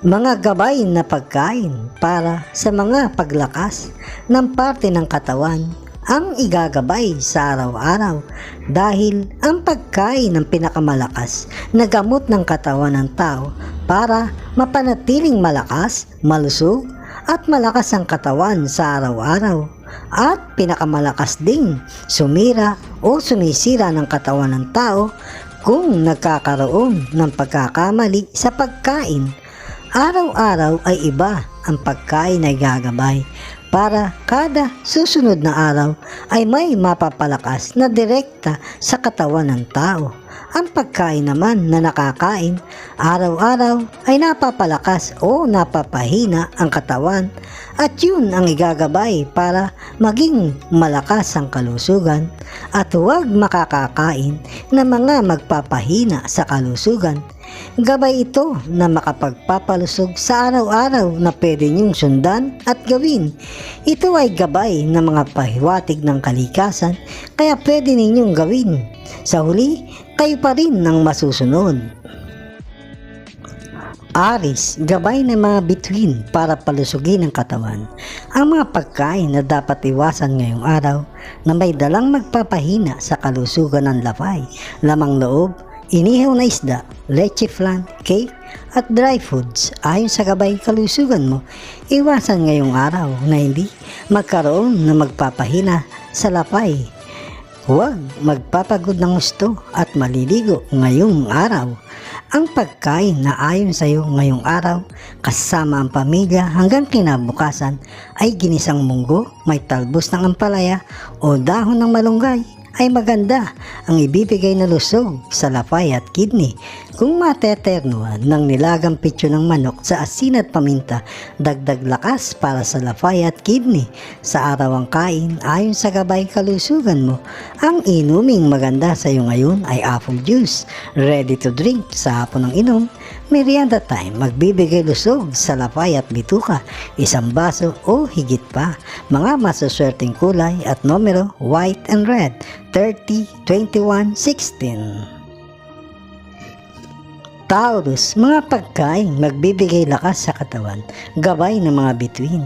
Mga gabay na pagkain para sa mga paglakas ng parte ng katawan ang igagabay sa araw-araw dahil ang pagkain ng pinakamalakas na gamot ng katawan ng tao para mapanatiling malakas, malusog at malakas ang katawan sa araw-araw at pinakamalakas ding sumira o sumisira ng katawan ng tao kung nagkakaroon ng pagkakamali sa pagkain. Araw-araw ay iba ang pagkain na gagabay para kada susunod na araw ay may mapapalakas na direkta sa katawan ng tao. Ang pagkain naman na nakakain araw-araw ay napapalakas o napapahina ang katawan at yun ang igagabay para maging malakas ang kalusugan at huwag makakakain na mga magpapahina sa kalusugan. Gabay ito na makapagpapalusog sa araw-araw na pwede niyong sundan at gawin. Ito ay gabay na mga pahiwatig ng kalikasan kaya pwede ninyong gawin. Sa huli, kayo pa rin ang masusunod. Aris, gabay ng mga bituin para palusugin ang katawan. Ang mga pagkain na dapat iwasan ngayong araw na may dalang magpapahina sa kalusugan ng lafay, lamang loob, inihaw na isda, leche flan, cake at dry foods ayon sa gabay kalusugan mo. Iwasan ngayong araw na hindi magkaroon na magpapahina sa lapay. Huwag magpapagod ng gusto at maliligo ngayong araw. Ang pagkain na ayon sa iyo ngayong araw kasama ang pamilya hanggang kinabukasan ay ginisang munggo, may talbos ng ampalaya o dahon ng malunggay ay maganda ang ibibigay na lusog sa lafay at kidney. Kung mateternuhan ng nilagang pitso ng manok sa asin at paminta, dagdag lakas para sa lafay at kidney. Sa araw ang kain ayon sa gabay kalusugan mo. Ang inuming maganda sa iyo ngayon ay apple juice, ready to drink sa hapon ng inom. Merienda time, magbibigay lusog sa lafay at bituka, isang baso o higit pa. Mga masuswerteng kulay at numero, white and red, 30, 21, 16. Taurus, mga pagkain magbibigay lakas sa katawan, gabay ng mga bituin.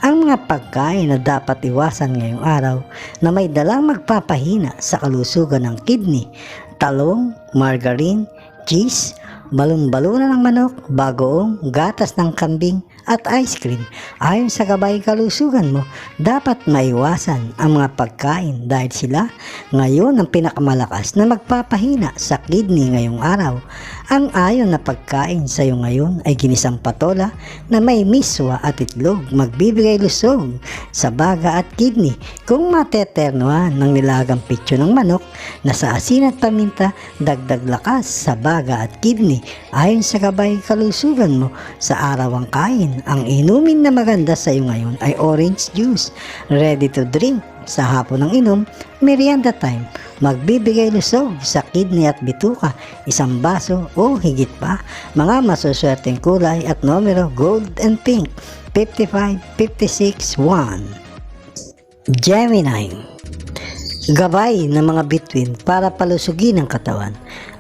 Ang mga pagkain na dapat iwasan ngayong araw na may dalang magpapahina sa kalusugan ng kidney, talong, margarine, cheese, balon-balunan ng manok, bagoong, gatas ng kambing at ice cream. Ayon sa gabay kalusugan mo, dapat maiwasan ang mga pagkain dahil sila ngayon ang pinakamalakas na magpapahina sa kidney ngayong araw. Ang ayon na pagkain sa iyo ngayon ay ginisang patola na may miswa at itlog, magbibigay lusog sa baga at kidney. Kung mateternuhan ng nilagang pitso ng manok na sa asin at paminta, dagdag lakas sa baga at kidney. Ayon sa gabay kalusugan mo, sa araw ang kain, ang inumin na maganda sa iyo ngayon ay orange juice, ready to drink sa hapon ng inom. Merienda time, magbibigay lusog sa kidney at bituka, isang baso o higit pa. Mga masuswerteng kulay at numero, gold and pink, 55, 56, 1. Gemini, gabay ng mga bituin para palusugin ang katawan.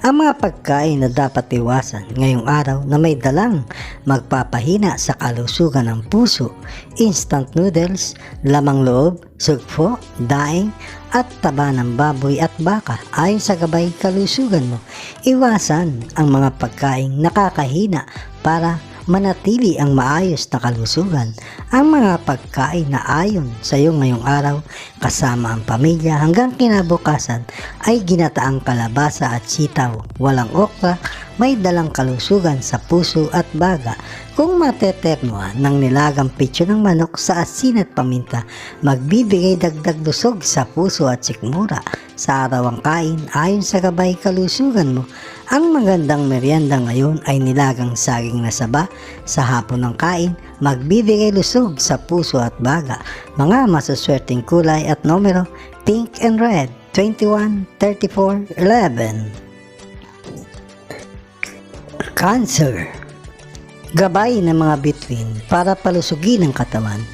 Ang mga pagkain na dapat iwasan ngayong araw na may dalang magpapahina sa kalusugan ng puso, instant noodles, lamang loob, sugpo, daing at taba ng baboy at baka. Ayon sa gabay kalusugan mo, iwasan ang mga pagkain nakakahina para manatili ang maayos na kalusugan. Ang mga pagkain na ayon sa iyo ngayong araw kasama ang pamilya hanggang kinabukasan ay ginataang kalabasa at sitaw, walang okra, may dalang kalusugan sa puso at baga. Kung mateternuhan ng nilagang pitso ng manok sa asin at paminta, magbibigay dagdag lusog sa puso at sikmura. Sa araw ang kain ayon sa gabay kalusugan mo. Ang magandang merienda ngayon ay nilagang saging na saba. Sa hapon ng kain, magbibigay lusog sa puso at baga. Mga masuswerteng kulay at numero, pink and red, 21, 34, 11. Cancer, gabay ng mga bituin para palusugin ang katawan.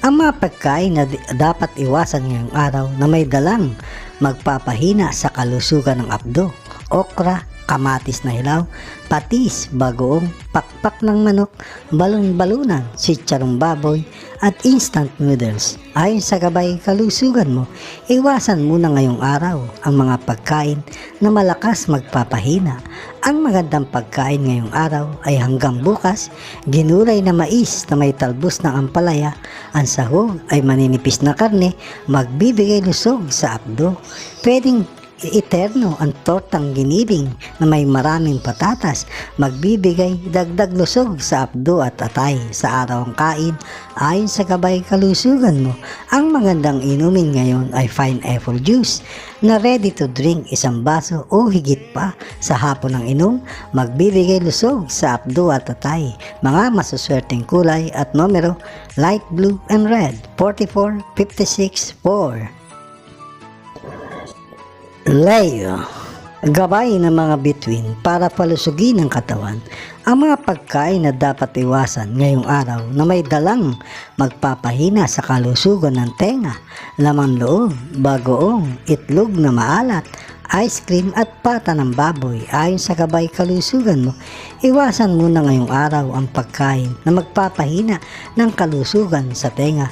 Ang mga pagkain na dapat iwasan ngayong araw na may dalang magpapahina sa kalusugan ng abdo, okra, kamatis na hilaw, patis, bagoong, pakpak ng manok, balon-balunan, sitsarong baboy, at instant noodles. Ayon sa gabay kalusugan mo, iwasan muna ngayong araw ang mga pagkain na malakas magpapahina. Ang magandang pagkain ngayong araw ay hanggang bukas, ginulay na mais na may talbos ng ampalaya. Ang sahog ay maninipis na karne, magbibigay lusog sa abdo. Pwedeng eterno ang tortang giniling na may maraming patatas, magbibigay dagdag lusog sa abdo at atay sa araw ang kain. Ayon sa gabay kalusugan mo, ang magandang inumin ngayon ay pineapple juice na ready to drink, isang baso o higit pa sa hapon ng inom, magbibigay lusog sa abdo at atay. Mga masuswerteng kulay at numero, light blue and red, 44, 56, 4. Leo, gabay ng mga bituin para palusugin ang katawan. Ang mga pagkain na dapat iwasan ngayong araw na may dalang magpapahina sa kalusugan ng tenga, laman loob, bagoong, itlog na maalat, ice cream at pata ng baboy. Ayon sa gabay kalusugan mo, iwasan muna ngayong araw ang pagkain na magpapahina ng kalusugan sa tenga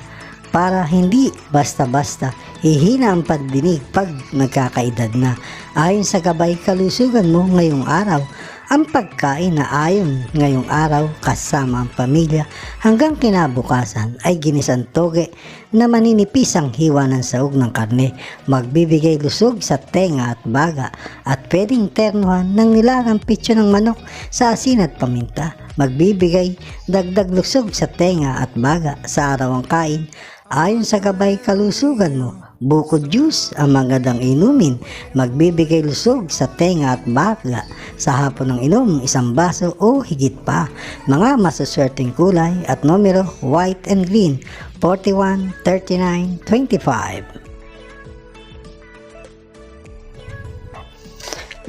para hindi basta-basta hihina ang pandinig pag nagkakaedad na. Ayon sa gabay kalusugan mo ngayong araw, ang pagkain na ayon ngayong araw kasama ang pamilya hanggang kinabukasan ay ginisang toge na maninipis ang hiwa ng sahog ng karne, magbibigay lusog sa tenga at baga, at pwedeng ternuhan ng nilagang pitso ng manok sa asin at paminta, magbibigay dagdag lusog sa tenga at baga sa araw ang kain. Ayon sa gabay kalusugan mo, bukod juice ang magandang inumin, magbibigay lusog sa tenga at baga sa hapon ng inom, isang baso o higit pa. Mga masuswerteng kulay at numero, white and green, 41, 39, 25.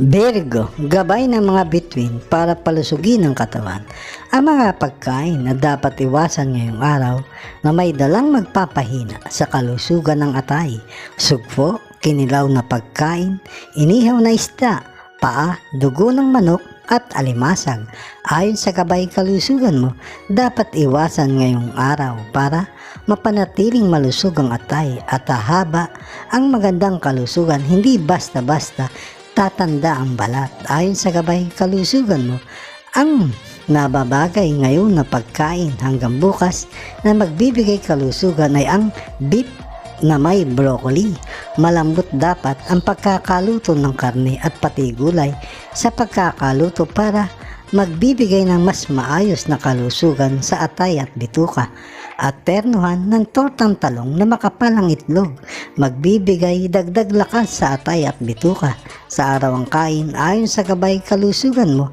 Virgo, gabay ng mga bituin para palusugin ang katawan. Ang mga pagkain na dapat iwasan ngayong araw na may dalang magpapahina sa kalusugan ng atay, sugpo, kinilaw na pagkain, inihaw na isda, paa, dugo ng manok, at alimasag. Ayon sa gabay kalusugan mo, dapat iwasan ngayong araw para mapanatiling malusog ang atay at hahaba ang magandang kalusugan, hindi basta-basta tatanda ang balat. Ayon sa gabay kalusugan mo, ang nababagay ngayon na pagkain hanggang bukas na magbibigay kalusugan ay ang beef na may broccoli. Malambot dapat ang pagkakaluto ng karne at pati gulay sa pagkakaluto para magbibigay ng mas maayos na kalusugan sa atay at bituka, at ternuhan ng tortang talong na makapal ang itlog, magbibigay dagdag lakas sa atay at bituka sa araw ang kain. Ayon sa gabay kalusugan mo,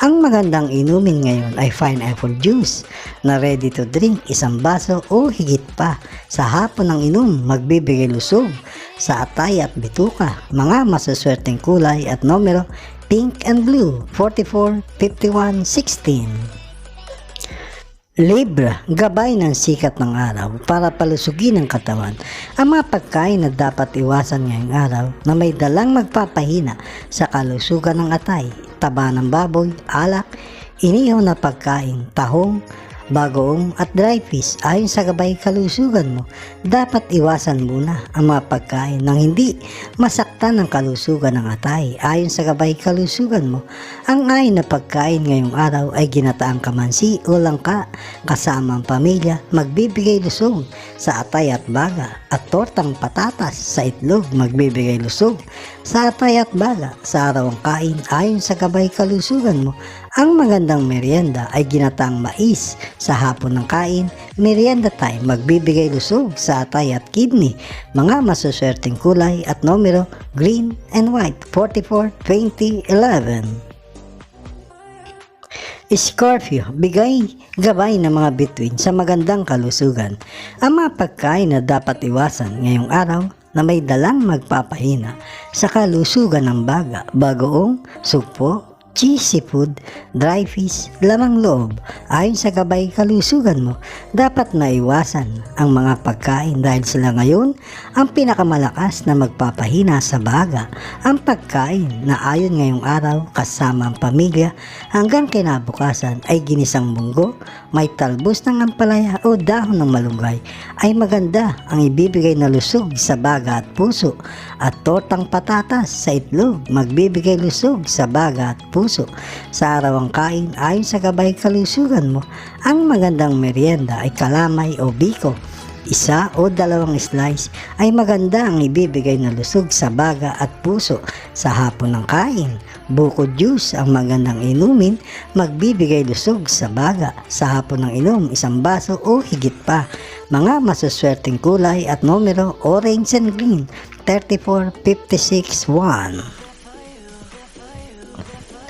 ang magandang inumin ngayon ay pineapple juice na ready to drink, isang baso o higit pa sa hapon ng inom, magbibigay lusog sa atay at bituka. Mga masuswerteng kulay at numero, pink and blue, 44, 51, 16. Libra, gabay ng sikat ng araw para palusugin ang katawan. Ang mga pagkain na dapat iwasan ngayong araw na may dalang magpapahina sa kalusugan ng atay, taba ng baboy, alak, inihaw na pagkain, tahong, bagoong at dry fish. Ayon sa gabay kalusugan mo, dapat iwasan muna ang mga pagkain nang hindi masaktan ang kalusugan ng atay. Ayon sa gabay kalusugan mo, ang ayon na pagkain ngayong araw ay ginataang kamansi o langka kasama ang pamilya, magbibigay lusog sa atay at baga, at tortang patatas sa itlog, magbibigay lusog sa atay at baga sa araw ang kain. Ayon sa gabay kalusugan mo, ang magandang merienda ay ginataang mais sa hapon ng kain, merienda time, magbibigay lusog sa atay at kidney. Mga masuswerteng kulay at numero, green and white, 44, 20, 11. Scorpio, gabay ng mga bituin sa magandang kalusugan. Ang mga pagkain na dapat iwasan ngayong araw na may dalang magpapahina sa kalusugan ng baga, bagoong, sugpo, cheesy food, dry fish, lamang loob. Ayon sa gabay kalusugan mo, dapat naiwasan ang mga pagkain dahil sila ngayon ang pinakamalakas na magpapahina sa baga. Ang pagkain na ayon ngayong araw kasama ang pamilya hanggang kinabukasan ay ginisang munggo, may talbos ng ampalaya o dahon ng malunggay ay maganda ang ibibigay na lusog sa baga at puso, at tortang patatas sa itlog magbibigay lusog sa baga at puso. Sa araw ang kain ayon sa gabay kalusugan mo, ang magandang merienda ay kalamay o biko. Isa o dalawang slice ay maganda ang ibibigay na lusog sa baga at puso. Sa hapon ng kain, buko juice ang magandang inumin, magbibigay lusog sa baga. Sa hapon ng inom, isang baso o higit pa. Mga masuswerteng kulay at numero, orange and green, 34, 56, 1.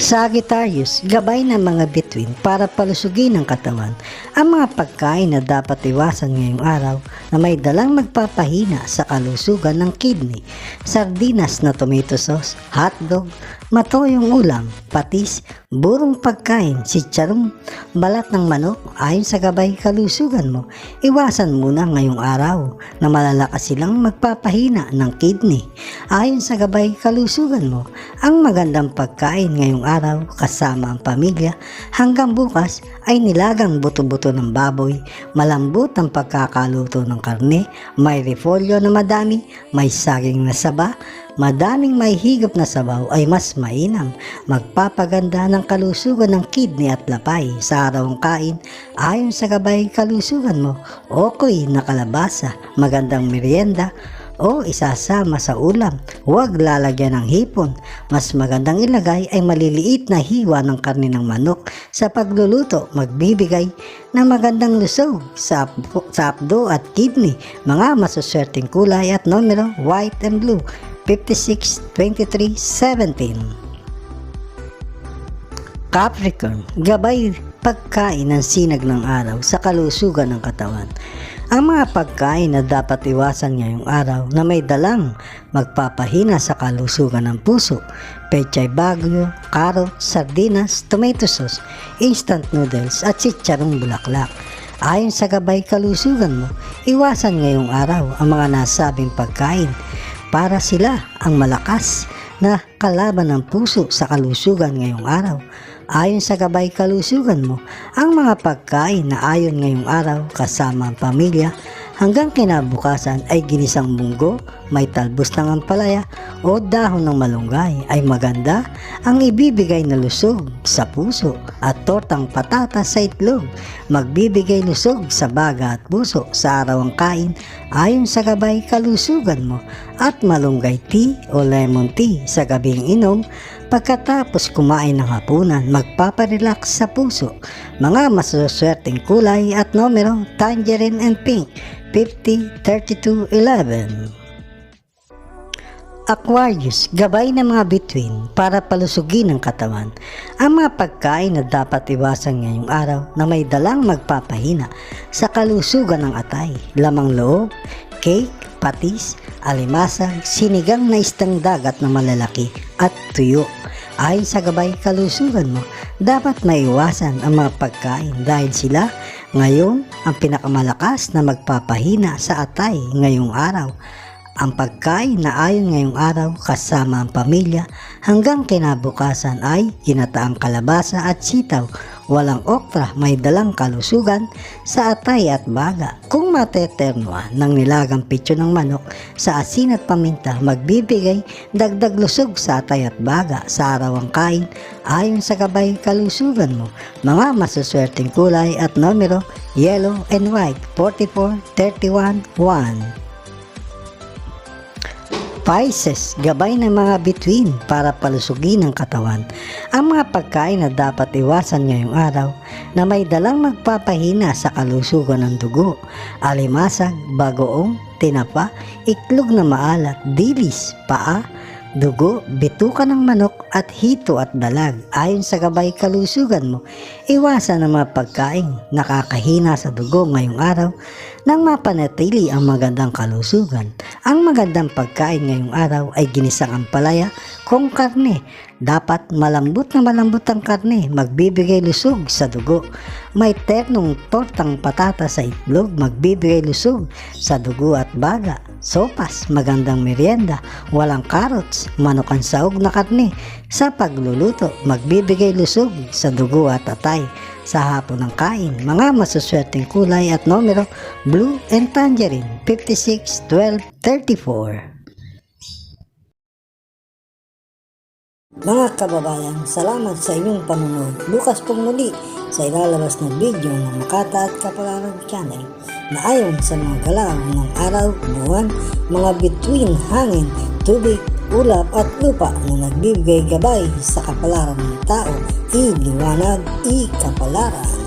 Sagittarius, gabay ng mga bituin para palusugin ang katawan. Ang mga pagkain na dapat iwasan ngayong araw na may dalang magpapahina sa kalusugan ng kidney: sardinas na tomato sauce, hotdog, matoyong ulam, patis, burong pagkain, sitsarong, balat ng manok. Ayon sa gabay kalusugan mo, iwasan muna ngayong araw na malalakas silang magpapahina ng kidney. Ayon sa gabay kalusugan mo, ang magandang pagkain ngayong araw kasama ang pamilya hanggang bukas ay nilagang buto-buto ng baboy, malambot ang pagkakaluto ng karne, may repolyo na madami, may saging na saba, madaming may higop na sabaw ay mas mainam, magpapaganda ng kalusugan ng kidney at lapay. Sa araw ang kain ayon sa gabay kalusugan mo, okoy na kalabasa, magandang merienda o isasama sa ulam. Huwag lalagyan ng hipon. Mas magandang ilagay ay maliliit na hiwa ng karne ng manok. Sa pagluluto, magbibigay ng magandang lusog sa apdo at kidney. Mga masuswerteng kulay at numero, white and blue, 56, 23, 17. Capricorn, gabay pagkain ng sinag ng araw sa kalusugan ng katawan. Ang mga pagkain na dapat iwasan ngayong araw na may dalang magpapahina sa kalusugan ng puso: pechay bagyo, carrot, sardinas, tomato sauce, instant noodles at sitsarong bulaklak. Ayon sa gabay kalusugan mo, iwasan ngayong araw ang mga nasabing pagkain para sila ang malakas na kalaban ng puso sa kalusugan ngayong araw. Ayon sa gabay kalusugan mo, ang mga pagkain na ayon ngayong araw kasama ang pamilya hanggang kinabukasan ay ginisang munggo, may talbos ng ampalaya o dahon ng malunggay ay maganda ang ibibigay na lusog sa puso, at tortang patatas sa itlog magbibigay lusog sa baga at puso. Sa araw ang kain ayon sa gabay kalusugan mo, at malunggay tea o lemon tea sa gabing inom pagkatapos kumain ng hapunan, magpaparelax sa puso. Mga masuswerteng kulay at numero, tangerine and pink, 50, 32, 11. Aquarius, gabay ng mga bituin para palusugin ang katawan. Ang mga pagkain na dapat iwasan ngayong araw na may dalang magpapahina sa kalusugan ng atay: lamang loob, cake, patis, alimasag, sinigang na istang dagat na malalaki at tuyo. Ayon sa gabay kalusugan mo, dapat maiwasan ang mga pagkain dahil sila ngayon ang pinakamalakas na magpapahina sa atay ngayong araw. Ang pagkain na ayon ngayong araw kasama ang pamilya hanggang kinabukasan ay ginataang kalabasa at sitaw, walang okra, may dalang kalusugan sa atay at baga. Kung mateternoa ng nilagang pitso ng manok sa asin at paminta, magbibigay dagdag lusog sa atay at baga. Sa araw ang kain ayon sa gabay kalusugan mo, mga masuswerteng kulay at numero, yellow and white, 44, 31, 1. Pisces, gabay ng mga bituin para palusugin ang katawan. Ang mga pagkain na dapat iwasan ngayong araw na may dalang magpapahina sa kalusugan ng dugo: alimasag, bagoong, tinapa, itlog na maalat, dilis, paa, dugo, bituka ng manok at hito at dalag. Ayon sa gabay kalusugan mo, iwasan ang mga pagkain nakakahina sa dugo ngayong araw nang mapanatili ang magandang kalusugan. Ang magandang pagkain ngayong araw ay ginisang ampalaya, kung karne. Dapat malambot na malambot ang karne, magbibigay lusog sa dugo. May ternong tortang patata sa itlog, magbibigay lusog sa dugo at baga. Sopas, magandang merienda, walang carrots, manok ang sahog na karne. Sa pagluluto, magbibigay lusog sa dugo at atay. Sa hapon ng kain, mga masuswerteng kulay at numero, blue and tangerine, 56, 12, 34. Mga kababayan, salamat sa inyong panonood. Bukas pong muli sa ilalabas na video ng Makata at Kapalaran Channel na ayon sa mga galaw ng araw, buwan, mga bituin, hangin, tubig, ulap at lupa na nagbibigay gabay sa kapalaran ng tao, iliwanag, ikapalaran.